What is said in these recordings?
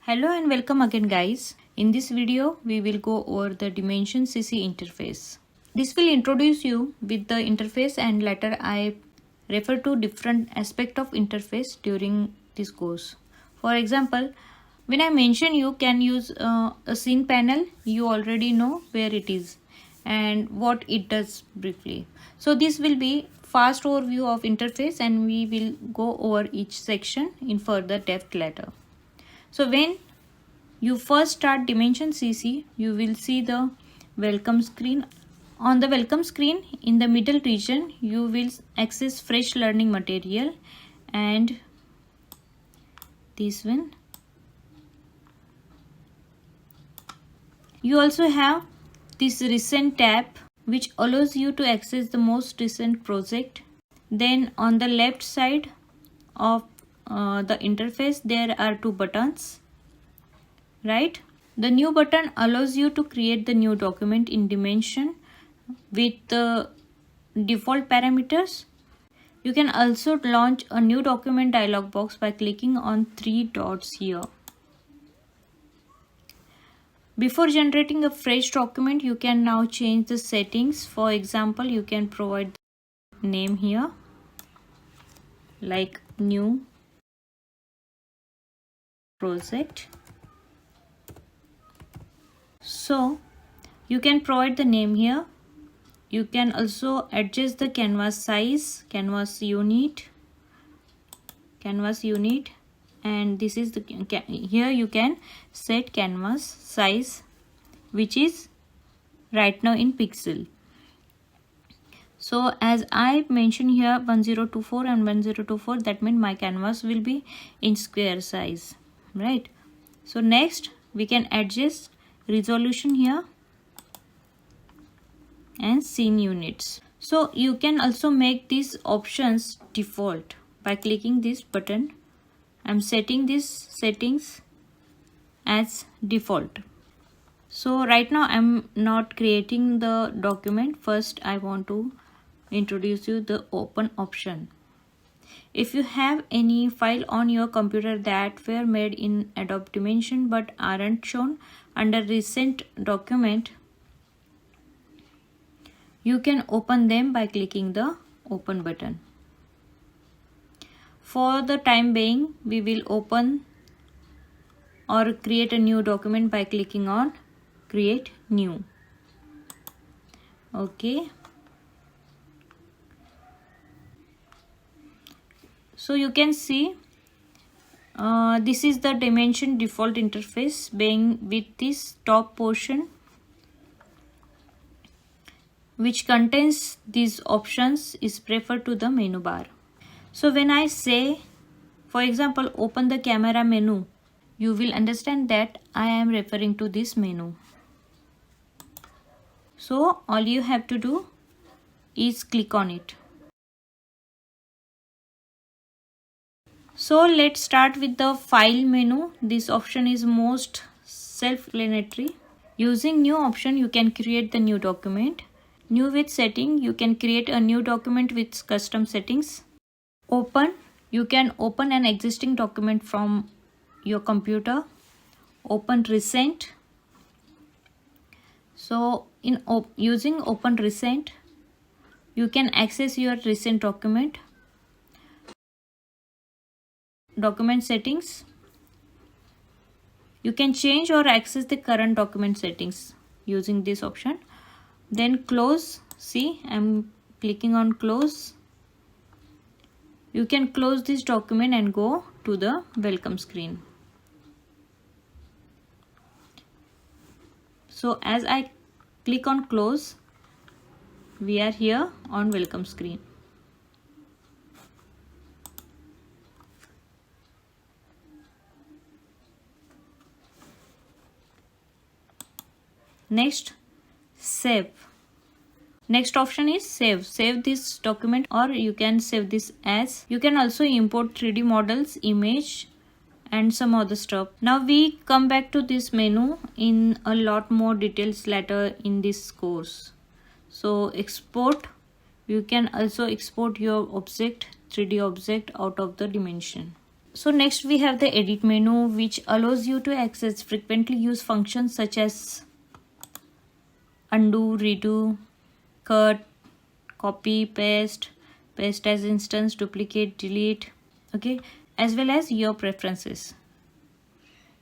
Hello and welcome again guys. In this video we will go over the Dimension CC interface. This will introduce you with the interface and later I refer to different aspect of interface during this course. For example, when I mention you can use a scene panel, you already know where it is and what it does briefly. So this will be fast overview of interface and we will go over each section in further depth later. So when you first start Dimension CC, you will see the welcome screen. On the welcome screen, in the middle region, you will access fresh learning material and this one. You also have this recent tab which allows you to access the most recent project. Then on the left side of the interface there are two buttons, right? The new button allows you to create the new document in Dimension with the default parameters. You can also launch a new document dialog box by clicking on three dots here. Before generating a fresh document, you can now change the settings. For example, you can provide the name here like new project. So you can provide the name here. You can also adjust the canvas size, canvas unit, and this is the here you can set canvas size which is right now in pixel. So as I mentioned here 1024 and 1024, that means my canvas will be in square size, right? So next we can adjust resolution here and scene units. So you can also make these options default by clicking this button. I'm setting these settings as default. So right now I'm not creating the document. First I want to introduce you the open option. If you have any file on your computer that were made in Adobe Dimension but aren't shown under recent document, you can open them by clicking the open button. For the time being, we will open or create a new document by clicking on create new. Okay. So you can see this is the Dimension default interface being with this top portion which contains these options is preferred to the menu bar. So when I say, for example, open the camera menu, you will understand that I am referring to this menu. So all you have to do is click on it. So let's start with the file menu. This option is most self-explanatory. Using new option, you can create the new document. New with setting, you can create a new document with custom settings. Open, you can open an existing document from your computer. Open recent. So in using open recent, you can access your recent document. Document settings, you can change or access the current document settings using this option. Then close, see I'm clicking on close. You can close this document and go to the welcome screen. So as I click on close, we are here on welcome screen. Next, save. Next option is save. Save this document or you can save this as. You can also import 3D models, image and some other stuff. Now we come back to this menu in a lot more details later in this course. So export. You can also export your object, 3D object out of the Dimension. So next we have the edit menu, which allows you to access frequently used functions such as undo, redo, cut, copy, paste, paste as instance, duplicate, delete, okay, as well as your preferences.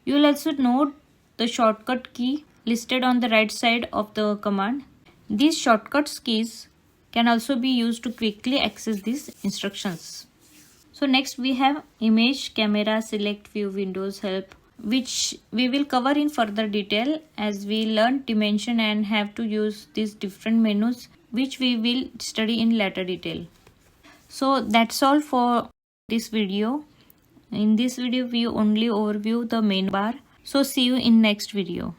You will also note the shortcut key listed on the right side of the command. These shortcuts keys can also be used to quickly access these instructions. So next we have image, camera, select view, windows, help, which we will cover in further detail as we learn dimension and have to use these different menus, which we will study in later detail. So that's all for this video. In this video we only overview the menu bar. So see you in next video.